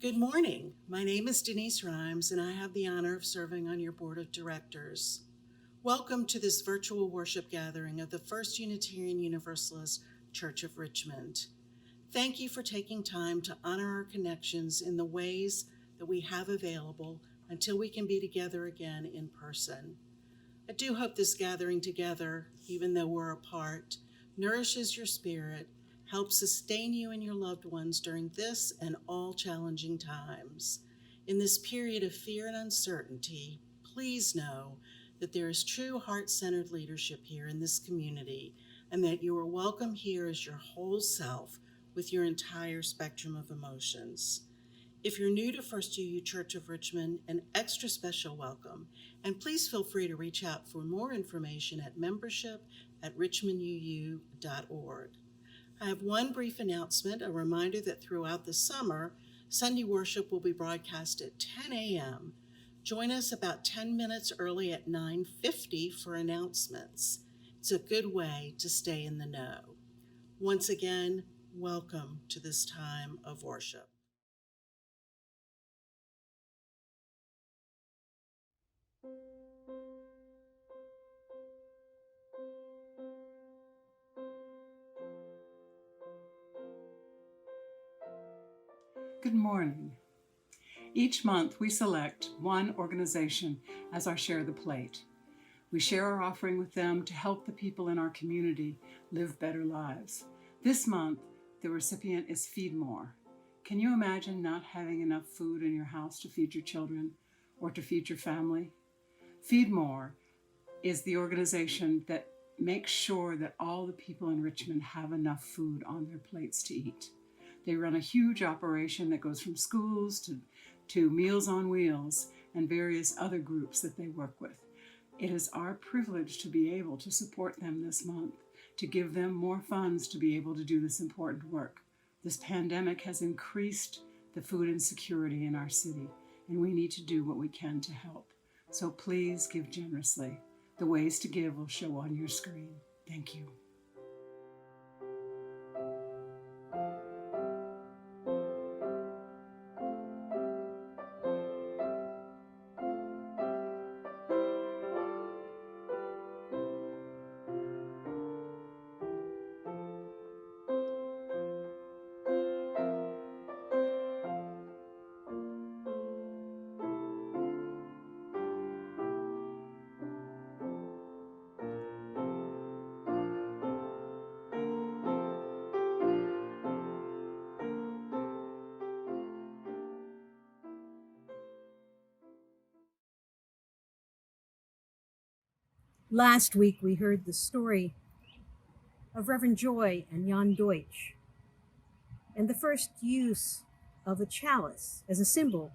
Good morning. My name is Denise Rhymes, and I have the honor of serving on your board of directors. Welcome to this virtual worship gathering of the First Unitarian Universalist Church of Richmond. Thank you for taking time to honor our connections in the ways that we have available until we can be together again in person. I do hope this gathering together, even though we're apart, nourishes your spirit, helps sustain you and your loved ones during this and all challenging times. In this period of fear and uncertainty, please know that there is true heart-centered leadership here in this community, and that you are welcome here as your whole self with your entire spectrum of emotions. If you're new to First UU Church of Richmond, an extra special welcome, and please feel free to reach out for more information at membership@richmonduu.org. I have one brief announcement, a reminder that throughout the summer, Sunday worship will be broadcast at 10 a.m. Join us about 10 minutes early at 9:50 for announcements. It's a good way to stay in the know. Once again, welcome to this time of worship. Good morning. Each month we select one organization as our Share the Plate. We share our offering with them to help the people in our community live better lives. This month, the recipient is Feed More. Can you imagine not having enough food in your house to feed your children or to feed your family? Feed More is the organization that makes sure that all the people in Richmond have enough food on their plates to eat. They run a huge operation that goes from schools to Meals on Wheels and various other groups that they work with. It is our privilege to be able to support them this month, to give them more funds to be able to do this important work. This pandemic has increased the food insecurity in our city, and we need to do what we can to help. So please give generously. The ways to give will show on your screen. Thank you. Last week, we heard the story of Reverend Joy and Jan Deutsch and the first use of a chalice as a symbol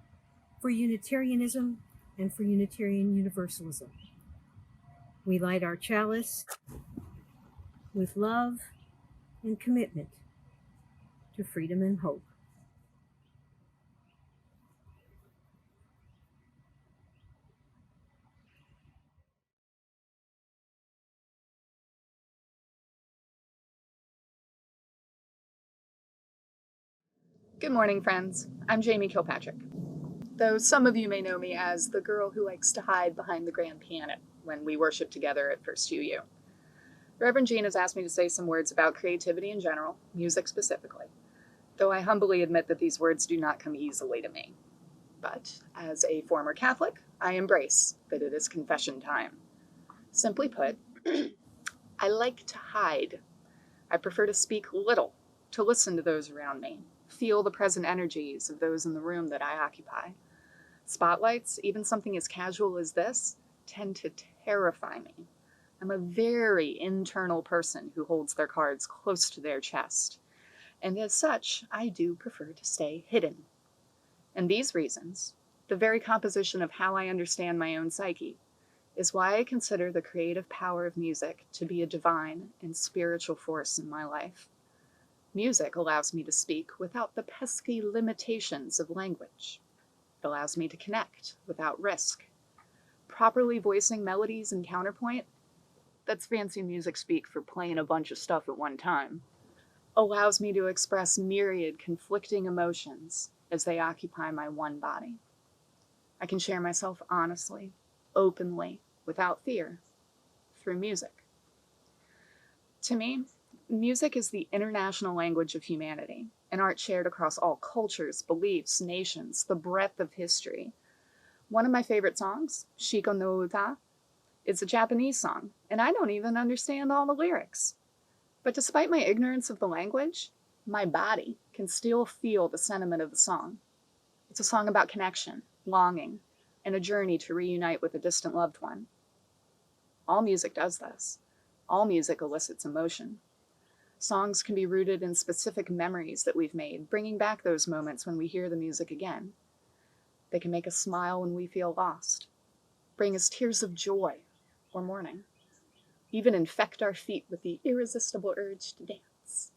for Unitarianism and for Unitarian Universalism. We light our chalice with love and commitment to freedom and hope. Good morning, friends. I'm Jamie Kilpatrick, though some of you may know me as the girl who likes to hide behind the grand piano when we worship together at First UU. Reverend Jeanne has asked me to say some words about creativity in general, music specifically, though I humbly admit that these words do not come easily to me. But as a former Catholic, I embrace that it is confession time. Simply put, I like to hide. I prefer to speak little, to listen to those around me, feel the present energies of those in the room that I occupy. Spotlights, even something as casual as this, tend to terrify me. I'm a very internal person who holds their cards close to their chest, and as such, I do prefer to stay hidden. And these reasons, the very composition of how I understand my own psyche, is why I consider the creative power of music to be a divine and spiritual force in my life. Music allows me to speak without the pesky limitations of language. It allows me to connect without risk. Properly voicing melodies and counterpoint, that's fancy music speak for playing a bunch of stuff at one time, allows me to express myriad conflicting emotions as they occupy my one body. I can share myself honestly, openly, without fear, through music. To me, music is the international language of humanity, an art shared across all cultures, beliefs, nations, the breadth of history. One of my favorite songs, Shiko no Uta, is a Japanese song, and I don't even understand all the lyrics. But despite my ignorance of the language, my body can still feel the sentiment of the song. It's a song about connection, longing, and a journey to reunite with a distant loved one. All music does this. All music elicits emotion. Songs can be rooted in specific memories that we've made, bringing back those moments when we hear the music again. They can make us smile when we feel lost, bring us tears of joy or mourning, even infect our feet with the irresistible urge to dance.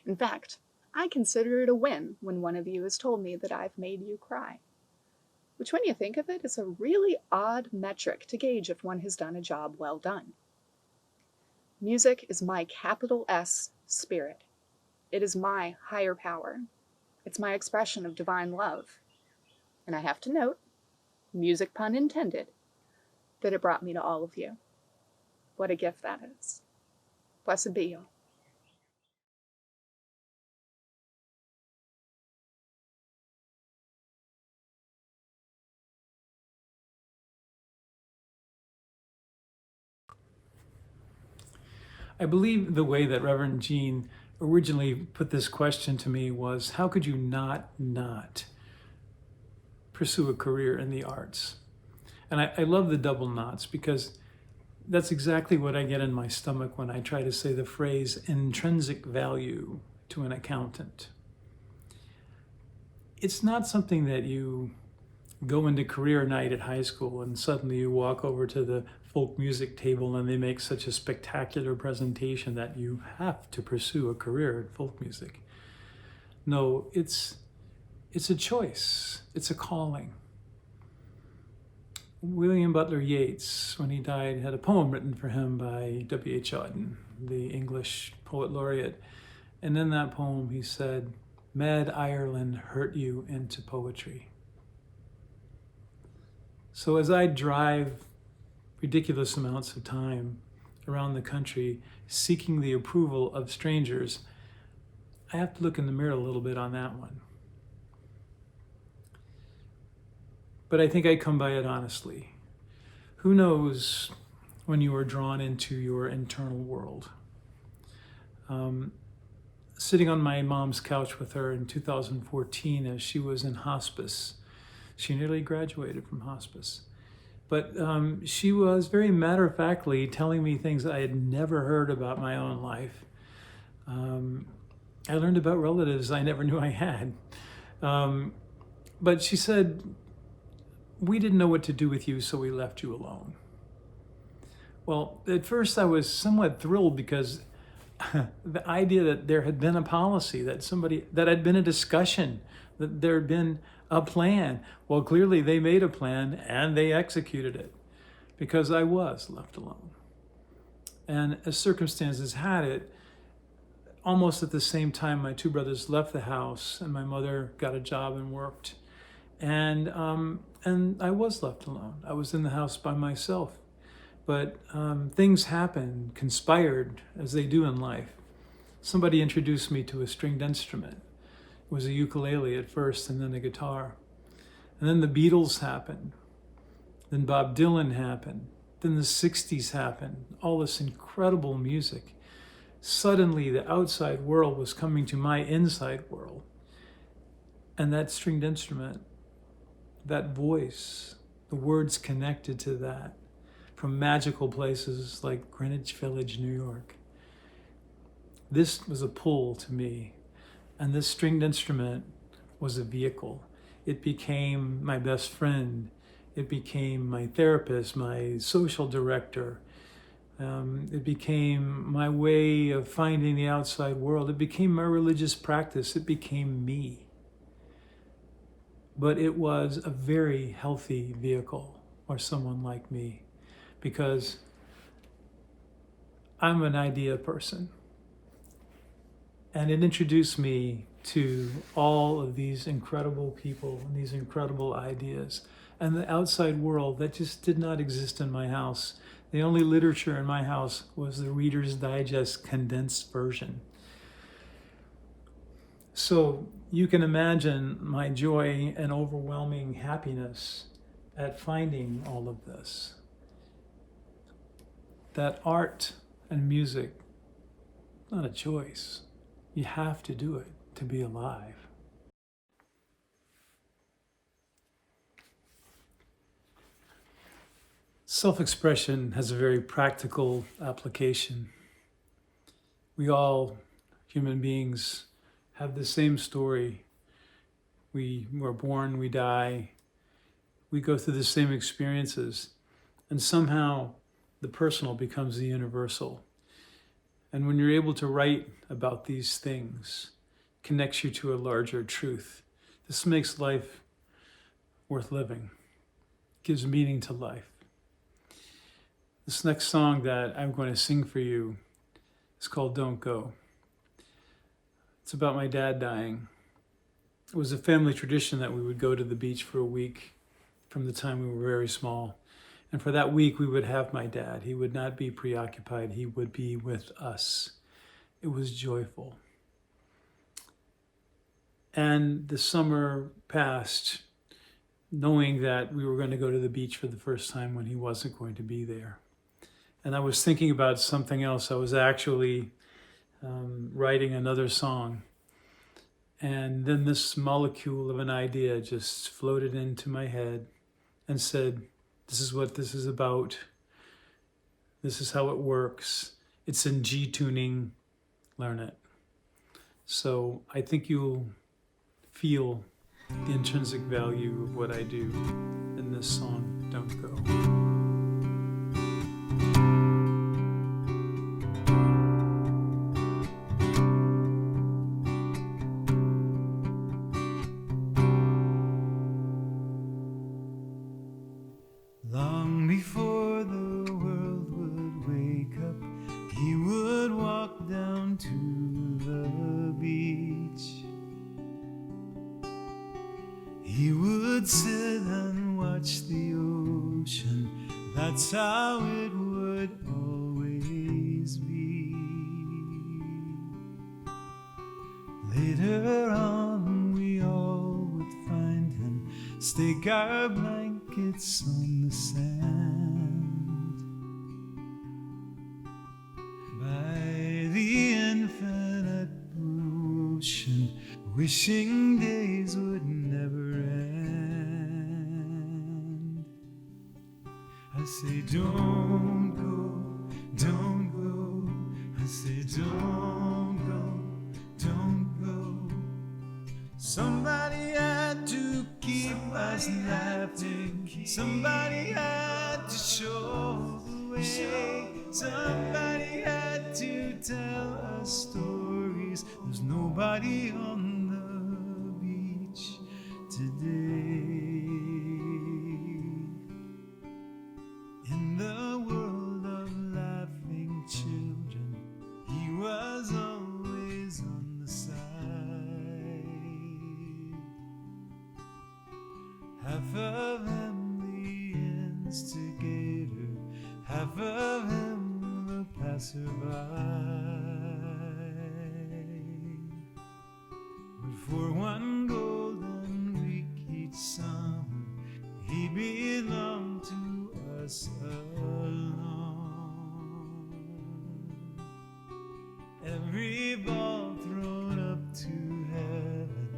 In fact, I consider it a win when one of you has told me that I've made you cry, which, when you think of it, is a really odd metric to gauge if one has done a job well done. Music is my capital S spirit. It is my higher power. It's my expression of divine love. And I have to note, music pun intended, that it brought me to all of you. What a gift that is. Blessed be you. I believe the way that Reverend Jeanne originally put this question to me was, how could you not pursue a career in the arts? And I love the double knots, because that's exactly what I get in my stomach when I try to say the phrase intrinsic value to an accountant. It's not something that you go into career night at high school and suddenly you walk over to the folk music table and they make such a spectacular presentation that you have to pursue a career in folk music. No, it's a choice. It's a calling. William Butler Yeats, when he died, had a poem written for him by W.H. Auden, the English poet laureate. And in that poem he said, "Mad Ireland hurt you into poetry." So as I drive ridiculous amounts of time around the country seeking the approval of strangers, I have to look in the mirror a little bit on that one. But I think I come by it honestly. Who knows when you are drawn into your internal world? Sitting on my mom's couch with her in 2014 as she was in hospice, she nearly graduated from hospice. But she was very matter-of-factly telling me things I had never heard about my own life. I learned about relatives I never knew I had. But she said, "We didn't know what to do with you, so we left you alone." Well, at first I was somewhat thrilled, because the idea that there had been a policy, that had been a discussion, that there had been a plan. Well, clearly they made a plan and they executed it, because I was left alone. And as circumstances had it, almost at the same time, my two brothers left the house and my mother got a job and worked. And I was left alone. I was in the house by myself. But things happened, conspired, as they do in life. Somebody introduced me to a stringed instrument. It was a ukulele at first, and then a guitar. And then the Beatles happened. Then Bob Dylan happened. Then the 60s happened. All this incredible music. Suddenly, the outside world was coming to my inside world. And that stringed instrument, that voice, the words connected to that, from magical places like Greenwich Village, New York. This was a pull to me. And this stringed instrument was a vehicle. It became my best friend. It became my therapist, my social director. It became my way of finding the outside world. It became my religious practice. It became me. But it was a very healthy vehicle for someone like me, because I'm an idea person. And it introduced me to all of these incredible people and these incredible ideas. And the outside world that just did not exist in my house. The only literature in my house was the Reader's Digest condensed version. So you can imagine my joy and overwhelming happiness at finding all of this. That art and music, not a choice. You have to do it to be alive. Self-expression has a very practical application. We all, human beings, have the same story. We were born, we die, we go through the same experiences, and somehow the personal becomes the universal. And when you're able to write about these things, it connects you to a larger truth. This makes life worth living, gives meaning to life. This next song that I'm going to sing for you is called Don't Go. It's about my dad dying. It was a family tradition that we would go to the beach for a week from the time we were very small. And for that week, we would have my dad. He would not be preoccupied. He would be with us. It was joyful. And the summer passed, knowing that we were going to go to the beach for the first time when he wasn't going to be there. And I was thinking about something else. I was actually writing another song. And then this molecule of an idea just floated into my head and said, this is what this is about. This is how it works. It's in G tuning. Learn it. So I think you'll feel the intrinsic value of what I do in this song, Don't Go. Long before the world would wake up, he would walk down to the beach. He would sit and watch the ocean. That's how it would always be. Later on, we all would find him, stake our blankets on the sand by the infinite ocean, wishing days would never end. I say don't go, don't go. I say don't go, don't go. Somebody had to keep us laughing. Somebody had to show the way. Somebody had to tell us stories. There's nobody on the beach today. In the world of laughing children, he was always on the side. Half of him the instigator, half of him the passerby. But for one golden week each summer, he belonged to us alone. Every ball thrown up to heaven,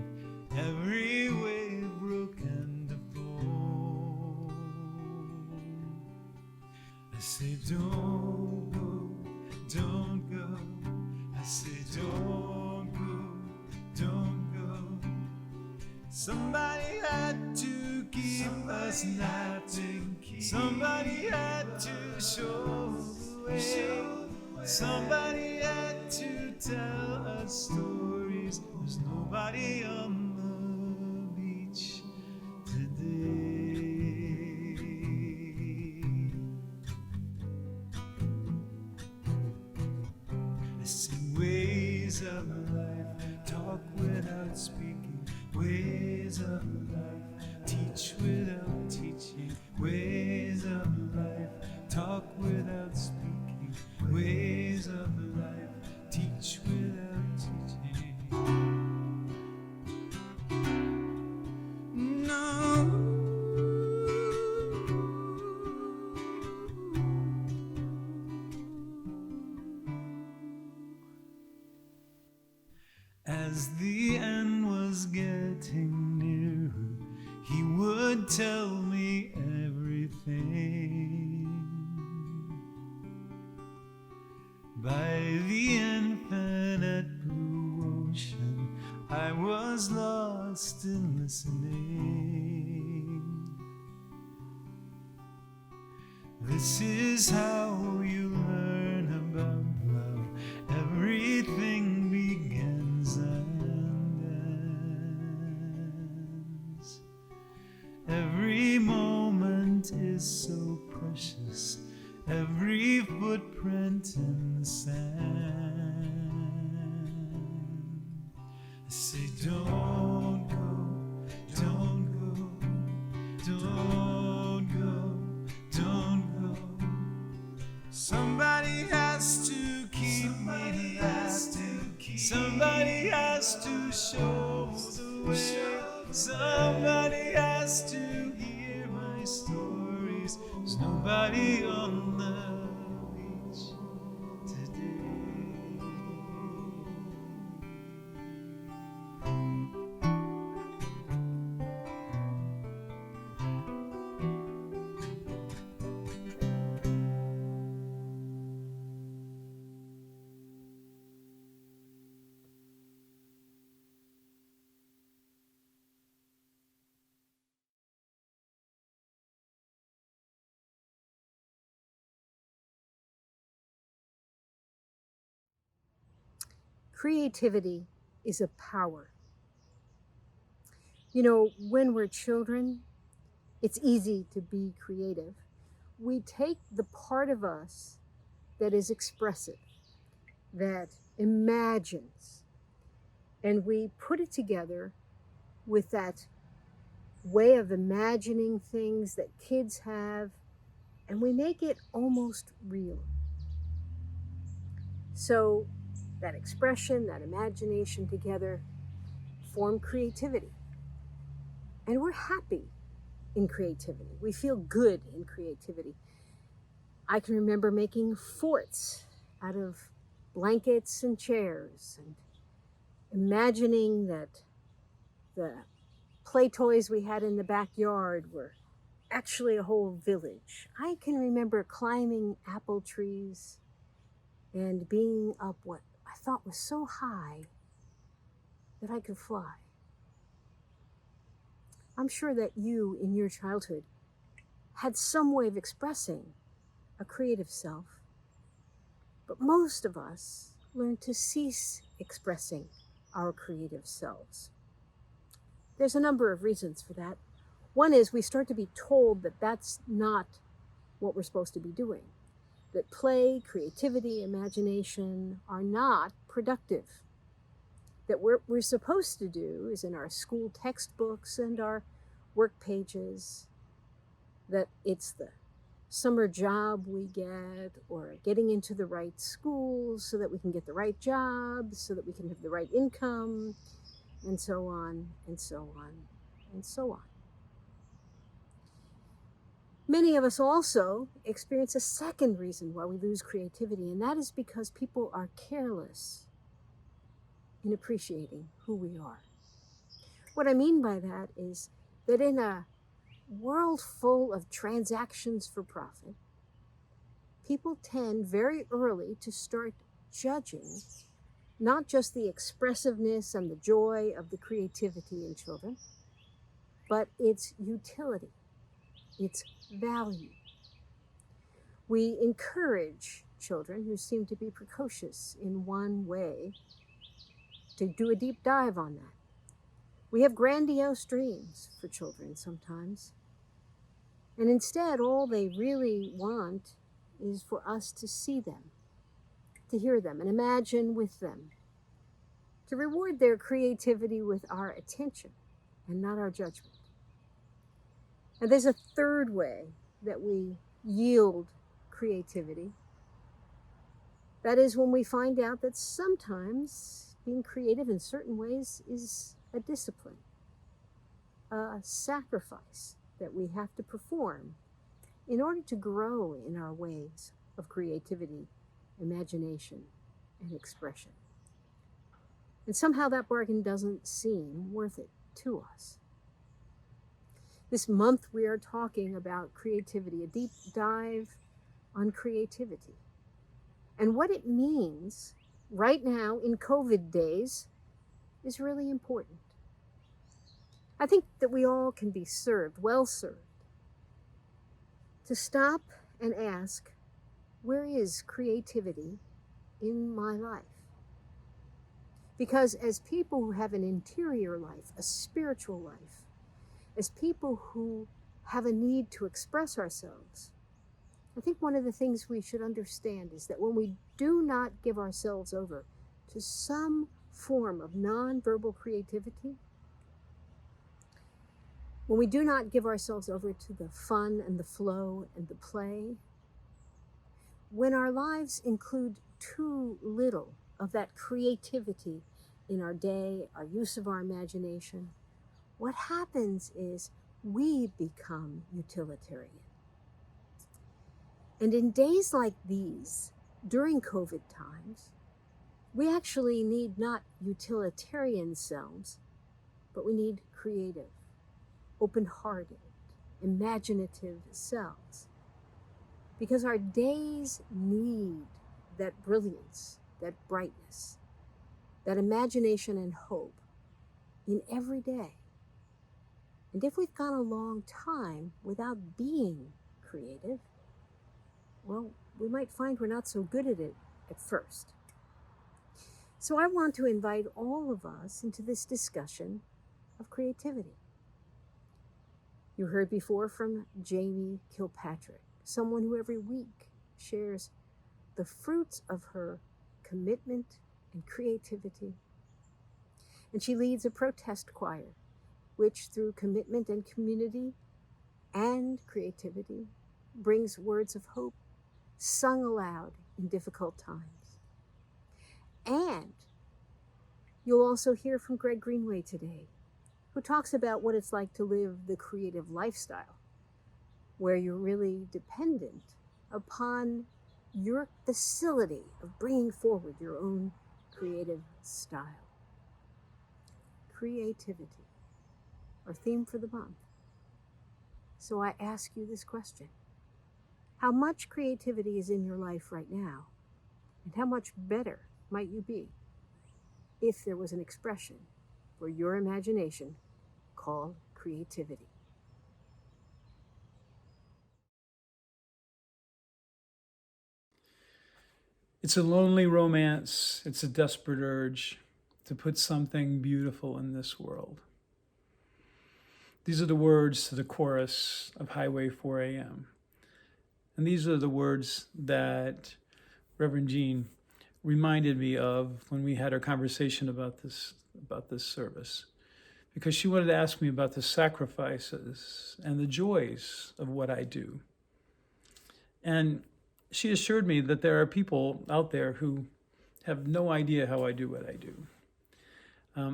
every wave broken to foam. I say don't go, don't go. I say don't go, don't go. Somebody had to keep us laughing. Somebody had to show the way. Somebody had to tell us stories. There's nobody on the beach today. I see ways of life, talk without me everything. By the infinite blue ocean, I was lost in listening. This is how you learn about love. Everything begins and ends. Every moment is so precious. Every footprint in the sand. I say, don't go, don't go, don't go, don't go. Somebody has to keep me happy. Somebody has to show the way. Somebody has to hear my stories. There's nobody on the beach today. Creativity is a power. You know, when we're children, it's easy to be creative. We take the part of us that is expressive, that imagines, and we put it together with that way of imagining things that kids have, and we make it almost real. So that expression, that imagination together form creativity. And we're happy in creativity. We feel good in creativity. I can remember making forts out of blankets and chairs and imagining that the play toys we had in the backyard were actually a whole village. I can remember climbing apple trees and being up what I thought was so high that I could fly. I'm sure that you, in your childhood, had some way of expressing a creative self, but most of us learn to cease expressing our creative selves. There's a number of reasons for that. One is we start to be told that that's not what we're supposed to be doing, that play, creativity, imagination are not productive, that what we're supposed to do is in our school textbooks and our work pages, that it's the summer job we get or getting into the right schools so that we can get the right jobs, so that we can have the right income, and so on, and so on, and so on. Many of us also experience a second reason why we lose creativity, and that is because people are careless in appreciating who we are. What I mean by that is that in a world full of transactions for profit, people tend very early to start judging not just the expressiveness and the joy of the creativity in children, but its utility, its value. We encourage children who seem to be precocious in one way to do a deep dive on that. We have grandiose dreams for children sometimes, and instead all they really want is for us to see them, to hear them, and imagine with them, to reward their creativity with our attention and not our judgment. And there's a third way that we yield creativity. That is when we find out that sometimes being creative in certain ways is a discipline, a sacrifice that we have to perform in order to grow in our ways of creativity, imagination, and expression. And somehow that bargain doesn't seem worth it to us. This month we are talking about creativity, a deep dive on creativity and what it means right now in COVID days is really important. I think that we all can be served, well served, to stop and ask, where is creativity in my life? Because as people who have an interior life, a spiritual life, as people who have a need to express ourselves, I think one of the things we should understand is that when we do not give ourselves over to some form of nonverbal creativity, when we do not give ourselves over to the fun and the flow and the play, when our lives include too little of that creativity in our day, our use of our imagination, what happens is we become utilitarian. And in days like these, during COVID times, we actually need not utilitarian selves, but we need creative, open-hearted, imaginative selves. Because our days need that brilliance, that brightness, that imagination and hope in every day. And if we've gone a long time without being creative, well, we might find we're not so good at it at first. So I want to invite all of us into this discussion of creativity. You heard before from Jeanne Kilpatrick, someone who every week shares the fruits of her commitment and creativity. And she leads a protest choir, which through commitment and community and creativity brings words of hope sung aloud in difficult times. And you'll also hear from Greg Greenway today, who talks about what it's like to live the creative lifestyle, where you're really dependent upon your facility of bringing forward your own creative style. Creativity, our theme for the month. So I ask you this question. How much creativity is in your life right now? And how much better might you be if there was an expression for your imagination called creativity? It's a lonely romance. It's a desperate urge to put something beautiful in this world. These are the words to the chorus of Highway 4 AM. And these are the words that Reverend Jeanne reminded me of when we had our conversation about this service. Because she wanted to ask me about the sacrifices and the joys of what I do. And she assured me that there are people out there who have no idea how I do what I do.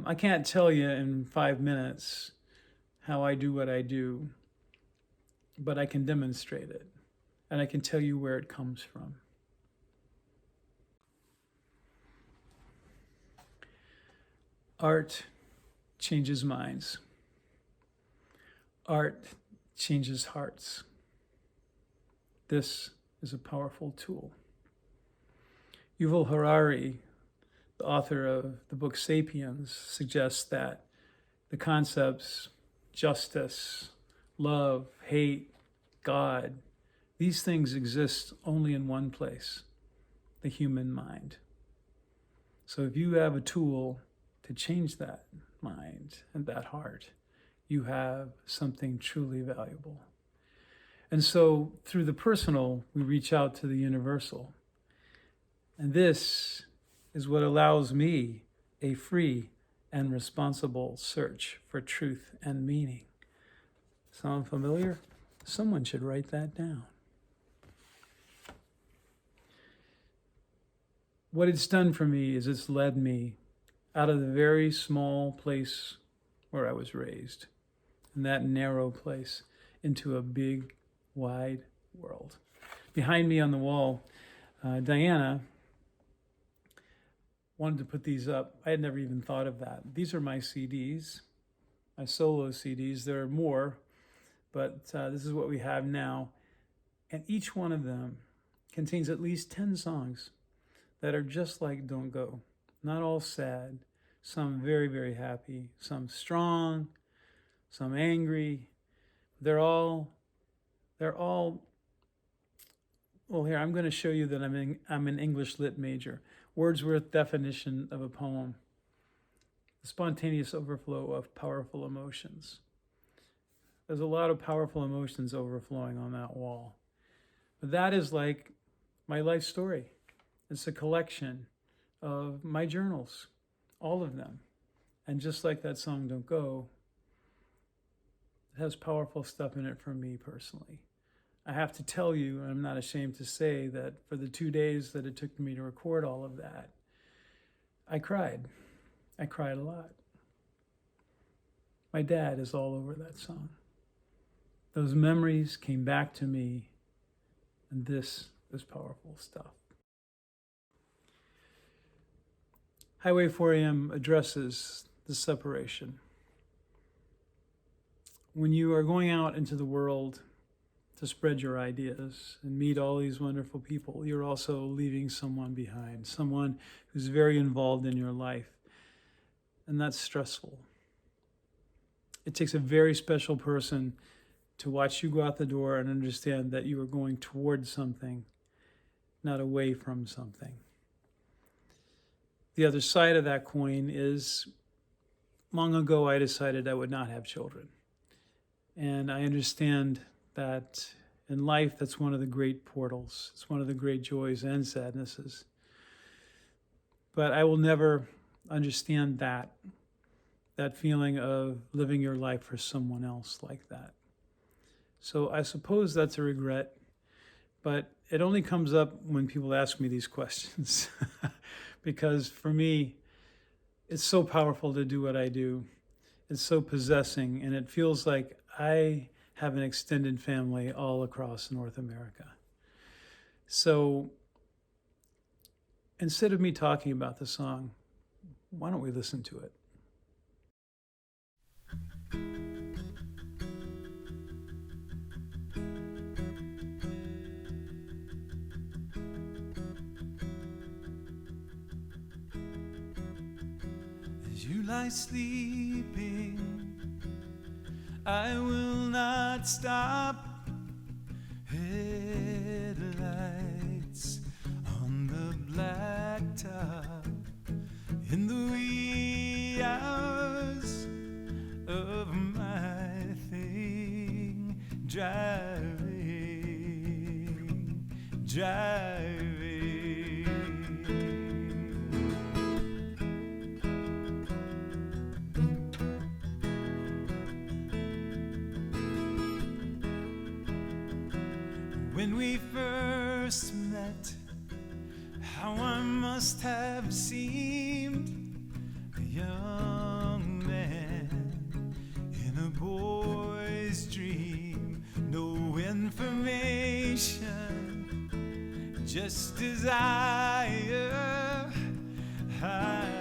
I can't tell you in 5 minutes how I do what I do, but I can demonstrate it, and I can tell you where it comes from. Art changes minds. Art changes hearts. This is a powerful tool. Yuval Harari, the author of the book Sapiens, suggests that the concepts justice, love, hate, God, these things exist only in one place, the human mind. So if you have a tool to change that mind and that heart, you have something truly valuable. And so through the personal, we reach out to the universal. And this is what allows me a free and responsible search for truth and meaning. Sound familiar? Someone should write that down. What it's done for me is it's led me out of the very small place where I was raised, in that narrow place, into a big, wide world. Behind me on the wall, Diana wanted to put these up. I had never even thought of that. These are my CDs, my solo CDs. There are more, but this is what we have now. And each one of them contains at least 10 songs that are just like Don't Go. Not all sad, some very, very happy, some strong, some angry. They're all, well, here, I'm going to show you that I'm an English lit major. Wordsworth definition of a poem: the spontaneous overflow of powerful emotions. There's a lot of powerful emotions overflowing on that wall. But that is like my life story. It's a collection of my journals, all of them. And just like that song, Don't Go, it has powerful stuff in it for me personally. I have to tell you, and I'm not ashamed to say, that for the 2 days that it took me to record all of that, I cried. I cried a lot. My dad is all over that song. Those memories came back to me, and this is powerful stuff. Highway 4AM addresses the separation. When you are going out into the world to spread your ideas and meet all these wonderful people, you're also leaving someone behind, someone who's very involved in your life, and that's stressful. It takes a very special person to watch you go out the door and understand that you are going towards something, not away from something. The other side of that coin is, long ago I decided I would not have children. And I understand that in life, that's one of the great portals. It's one of the great joys and sadnesses. But I will never understand that feeling of living your life for someone else like that. So I suppose that's a regret, but it only comes up when people ask me these questions. Because for me, it's so powerful to do what I do. It's so possessing, and it feels like I have an extended family all across North America. So instead of me talking about the song, why don't we listen to it? As you lie sleeping, I will not stop. Headlights on the blacktop in the wee hours of my thing, driving. When we first met, how I must have seemed a young man in a boy's dream. No information, just desire, higher.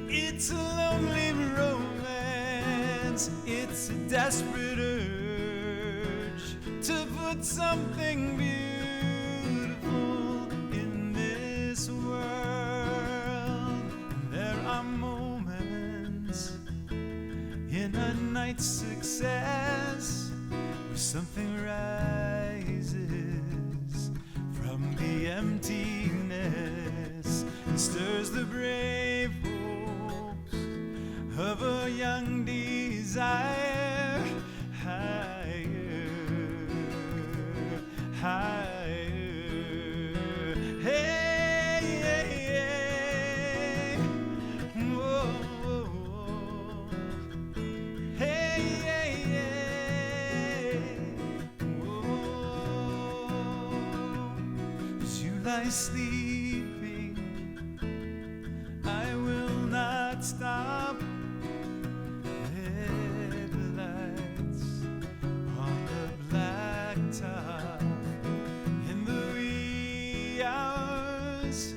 It's a lonely romance. It's a desperate urge to put something beautiful in this world. There are moments in a night's success where something rises from the emptiness and stirs the brave hopes of a young desire, higher. Hey, whoa, hey, whoa. As you lie sleeping, I will not stop. Headlights on the blacktop in the wee hours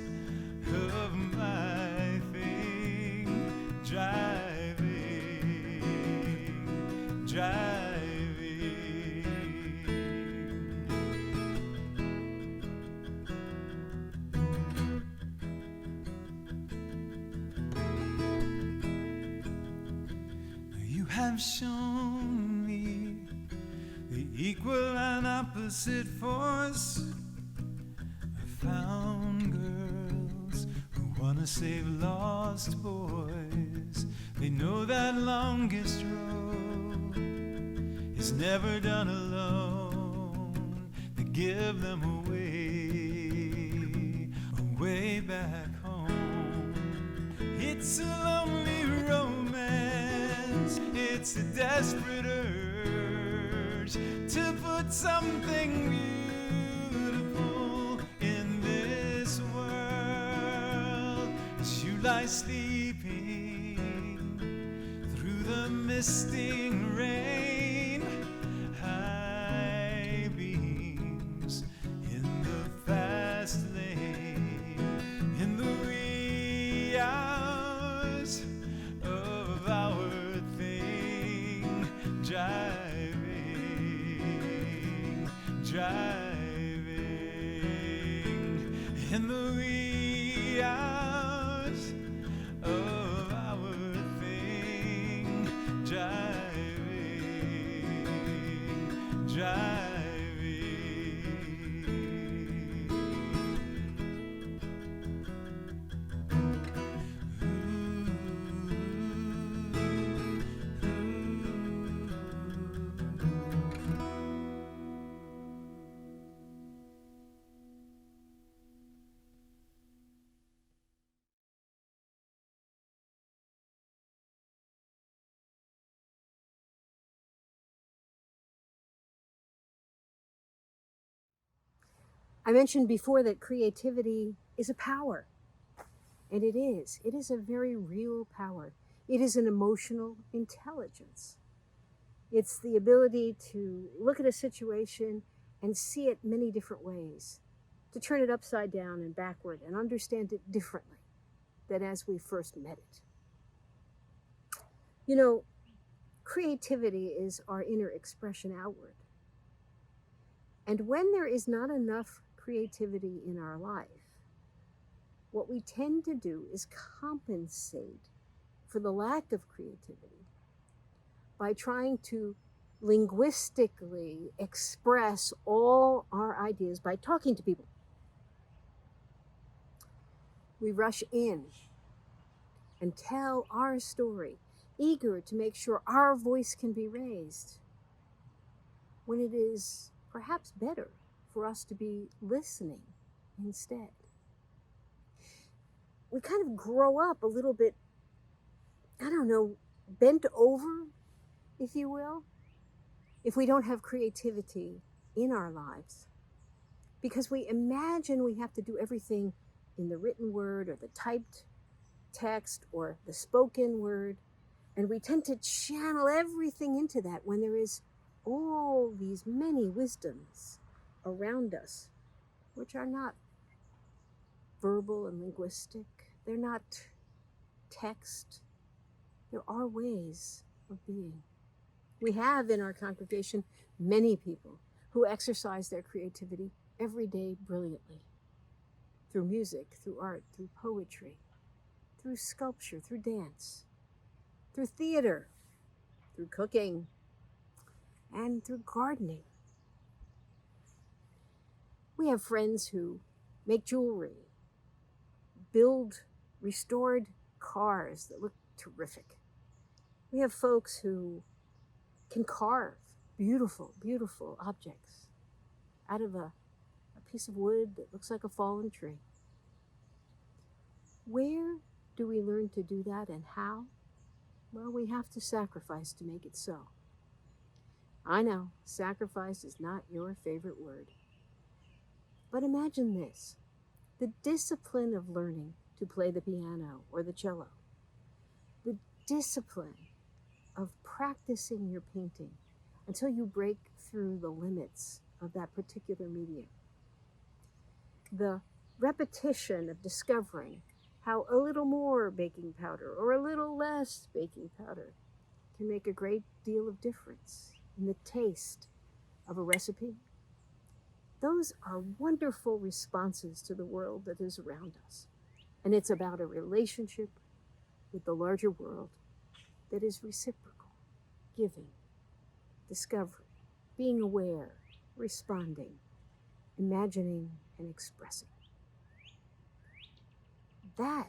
of my thing, driving. You have shown me the equal and opposite force. I found girls who wanna save lost boys. They know that longest road is never done alone. They give them away back home. It's a lonely romance, it's a desperate urge to put something beautiful in this world. As you lie sleeping through the misting rain, high beams in the fast lane, in the wee hours of our thing, driving in the wee hours of our thing, driving. I mentioned before that creativity is a power, and it is. It is a very real power. It is an emotional intelligence. It's the ability to look at a situation and see it many different ways, to turn it upside down and backward and understand it differently than as we first met it. You know, creativity is our inner expression outward. And when there is not enough creativity in our life, what we tend to do is compensate for the lack of creativity by trying to linguistically express all our ideas by talking to people. We rush in and tell our story, eager to make sure our voice can be raised, when it is perhaps better for us to be listening instead. We kind of grow up a little bit, I don't know, bent over, if you will, if we don't have creativity in our lives, because we imagine we have to do everything in the written word or the typed text or the spoken word, and we tend to channel everything into that when there is all these many wisdoms around us, which are not verbal and linguistic. They're not text. There are ways of being. We have in our congregation many people who exercise their creativity every day brilliantly, through music, through art, through poetry, through sculpture, through dance, through theater, through cooking, and through gardening. We have friends who make jewelry, build restored cars that look terrific. We have folks who can carve beautiful, beautiful objects out of a piece of wood that looks like a fallen tree. Where do we learn to do that and how? Well, we have to sacrifice to make it so. I know, sacrifice is not your favorite word. But imagine this, the discipline of learning to play the piano or the cello, the discipline of practicing your painting until you break through the limits of that particular medium. The repetition of discovering how a little more baking powder or a little less baking powder can make a great deal of difference in the taste of a recipe. Those are wonderful responses to the world that is around us. And it's about a relationship with the larger world that is reciprocal, giving, discovery, being aware, responding, imagining, and expressing. That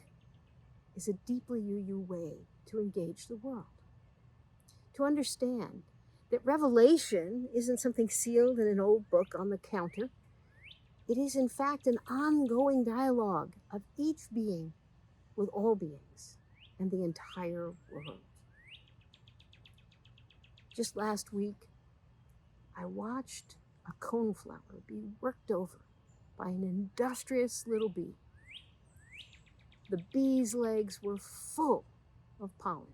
is a deeply UU way to engage the world. To understand that revelation isn't something sealed in an old book on the counter. It is, in fact, an ongoing dialogue of each being with all beings and the entire world. Just last week, I watched a coneflower be worked over by an industrious little bee. The bee's legs were full of pollen,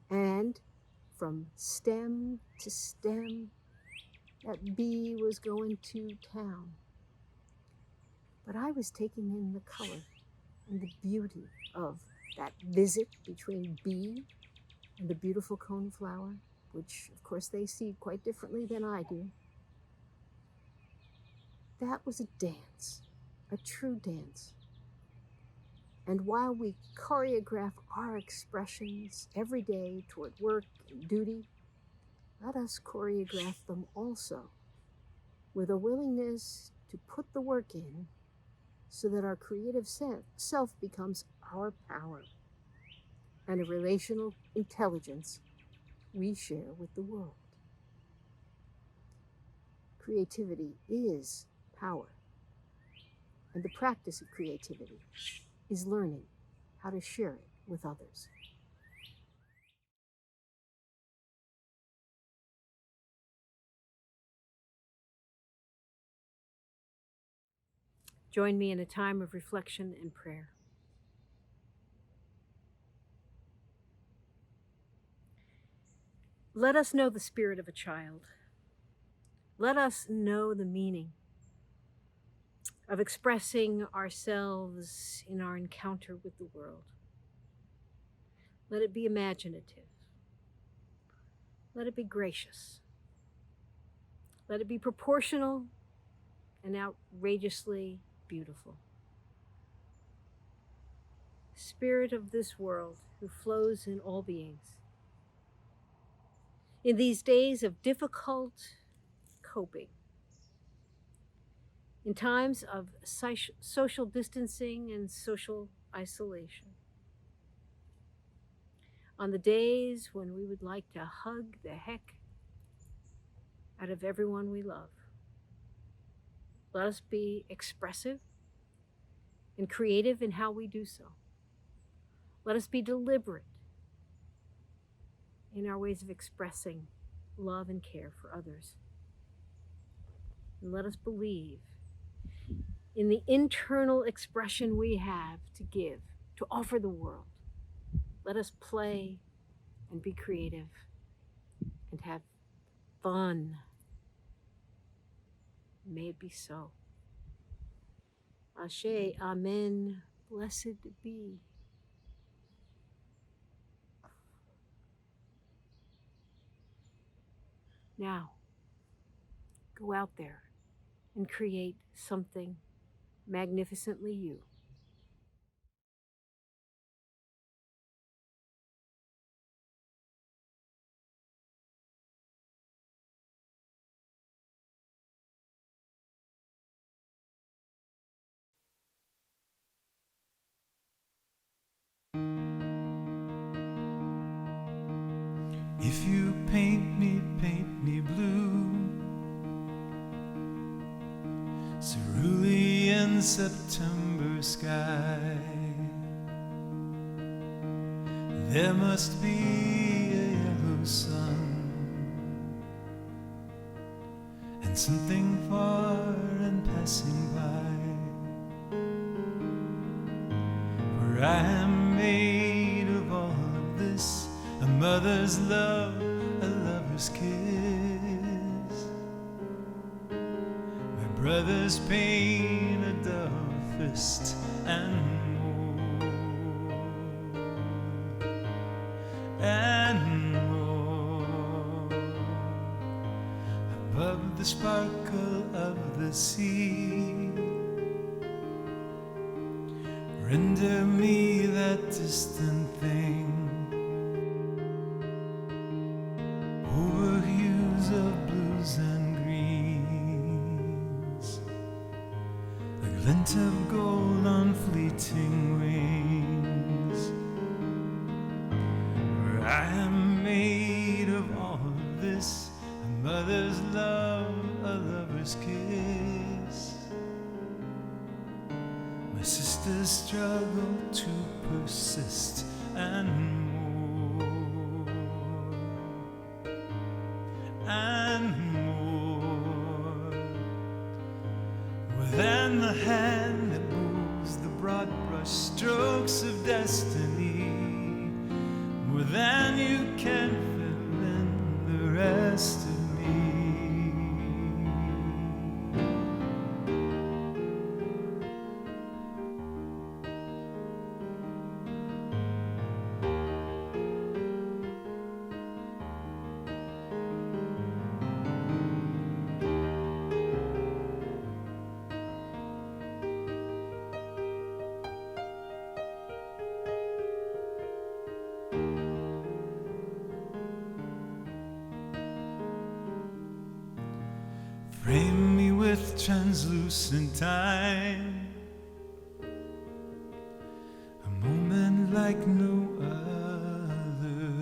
and from stem to stem, that bee was going to town. But I was taking in the color and the beauty of that visit between bee and the beautiful coneflower, which of course they see quite differently than I do. That was a dance, a true dance. And while we choreograph our expressions every day toward work and duty, let us choreograph them also with a willingness to put the work in so that our creative self becomes our power and a relational intelligence we share with the world. Creativity is power, and the practice of creativity is learning how to share it with others. Join me in a time of reflection and prayer. Let us know the spirit of a child. Let us know the meaning of expressing ourselves in our encounter with the world. Let it be imaginative. Let it be gracious. Let it be proportional and outrageously beautiful. Spirit of this world who flows in all beings. In these days of difficult coping, in times of social distancing and social isolation, on the days when we would like to hug the heck out of everyone we love, let us be expressive and creative in how we do so. Let us be deliberate in our ways of expressing love and care for others. And let us believe in the internal expression we have to give, to offer the world. Let us play and be creative and have fun. May it be so. Ashe, amen, blessed be. Now, go out there and create something magnificently you. If you paint me blue, cerulean September sky, there must be a yellow sun and something far and passing by, for I am made of all of this, a mother's love, a lover's kiss, my brother's pain, a dove fist, and more. And the sparkle of the sea. Render me that distant thing over hues of blues and greens, a glint of gold on fleeting wings. For I am made of all of this, a mother's love, a lover's kiss. My sister's struggle to persist and more, and more. More than the hand that moves the broad brush strokes of destiny, more than you can fill in the rest of me. Frame me with translucent time, a moment like no other.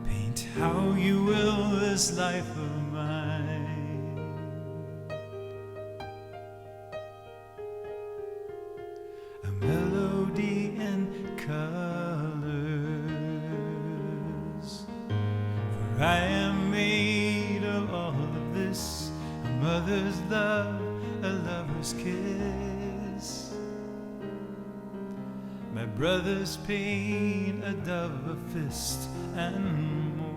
Paint how you will this life of mine. A melody in colors, for I am made of all of this, a mother's love, a lover's kiss. My brother's pain, a dove, a fist, and more.